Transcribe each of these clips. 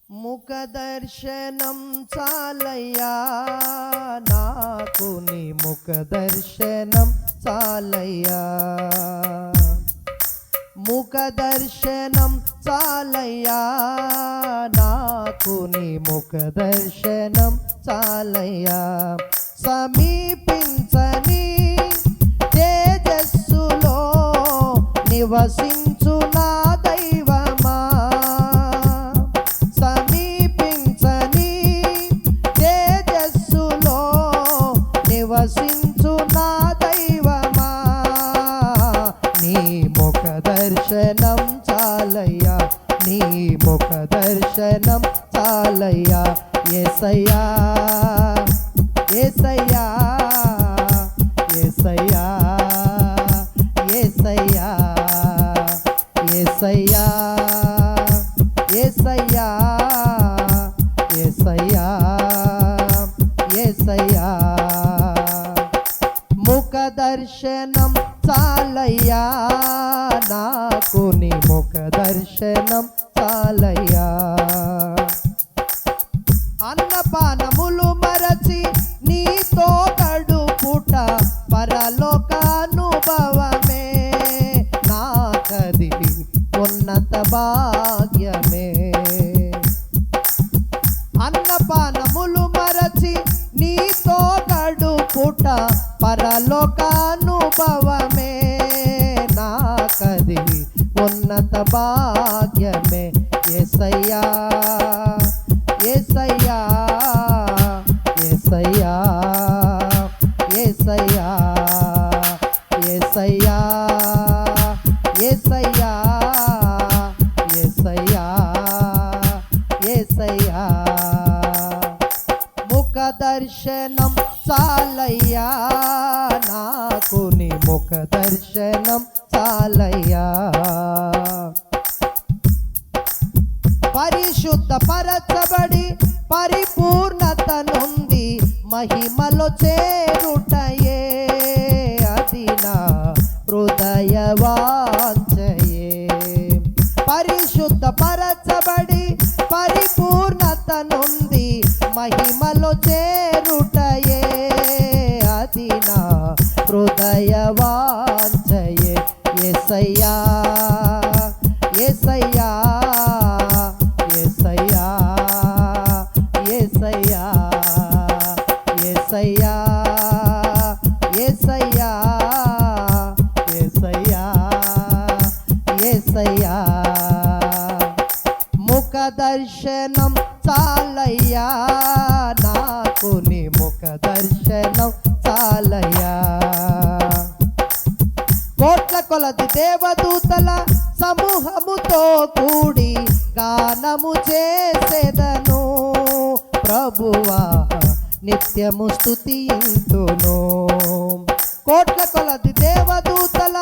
ముఖ దర్శనం చాలయ్యా నాకు, నీ ముఖ దర్శనం చాలయ్యా. ముఖ దర్శనం చాలయ్యా నాకు, నీ ముఖ దర్శనం చాలయ్యా. సమీపించని తేజస్సులో నివసించు నా దైవమా, సమీపించని తేజస్సులో నివసించు నా దైవమా. నీ ముఖ దర్శనం చాలయ్యా, నీ ముఖ దర్శనం చాలయ్యా. యేసయ్యా యేసయ్యా యేసయ్యా యేసయ్యా యేసయ్యా యేసయ్యా యేసయ్యా యేసయ్యా. ముఖ దర్శనం చాలయ్యా నాకు, నీ ముఖ దర్శనం చాలయ్యా. అన్నపానములు మరచి నీతో గడుపుట పరలోకానుభవమే, నాకది ఉన్నత భాగ్యమే. అన్నపానములు మరచి నీతో గడుపుట పరలోకానుభవమే, నాకది ఉన్నత భాగ్యమే. యేసయ్యా యేసయ్యా యేసయ్యా యేసయ్యా యేసయ్యా యేసయ్యా యేసయ్యా యేసయ్యా. ముఖ దర్శనం చాలయ్యా నాకు, నీ ముఖ దర్శనం చాలయ్యా. పరిశుద్ధ పరచబడి పరిపూర్ణత నొంది మహిమలో చేరుటయే, అది నా హృదయ వాంఛయే. పరిశుద్ధ పరచబడి పరిపూర్ణత నొంది మహిమలో చేరుటయే, అది నా హృదయ వాంఛయే. యేసయ్యా యేసయ్యా యేసయ్యా యేసయ్యా యేసయ్యా యేసయ్యా యేసయ్యా యేసయ్యా. ముఖ దర్శనం చాలయ్యా నాకు, నీ ముఖ దర్శనం చాలయ్యా. కోట్ల కొలది దేవదూతల సమూహముతో కూడి గానము చేసేదను, ప్రభువా నిత్యము స్తుతింతును. కోట్ల కొలది దేవదూతల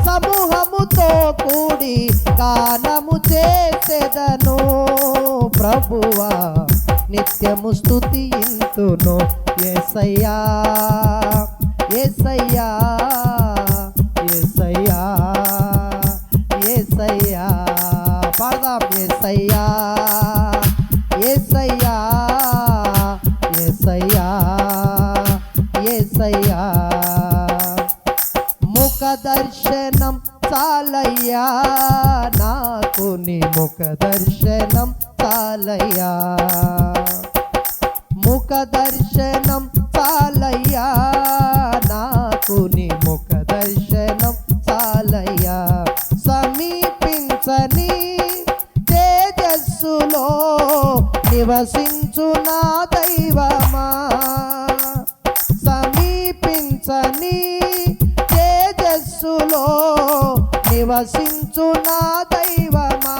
సమూహముతో కూడి గానము చేసేదను, ప్రభువా నిత్యము స్తుతింతును. యేసయ్యా యేసయ్యా యేసయ్యా యేసయ్యా. పాడదాం. యేసయ్యా యేసయ్యా యేసయ్యా యేసయ్యా. ముఖ దర్శనం చాలయ్యా నాకు, నీ ముఖ దర్శనం చాలయ్యా. ముఖ దర్శనం చాలయ్యా నాకు, నీ ముఖ దర్శనం చాలయ్యా. సమీపించని తేజస్సులో నివసించు నా దైవమా, సమీపించని తేజస్సులో నివసించు నా దైవమా.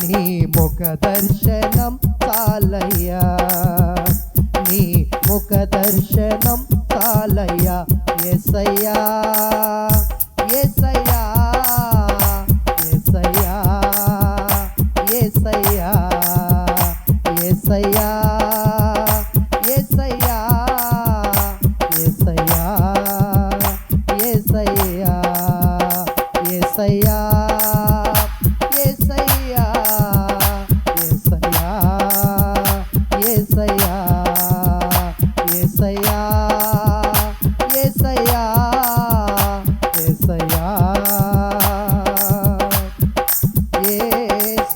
నీ ముఖ దర్శనం చాలయ్యా, నీ ముఖ దర్శనం చాలయ్యా. యేసయ్యా యేసయ్యా యేసయ్యా యేసయ్యా యేసయ్యా యేసయ్యా యేసయ్యా యేసయ్యా యేసయ్యా యేసయ్యా యేసయ్యా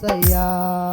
ఏసయ్యా.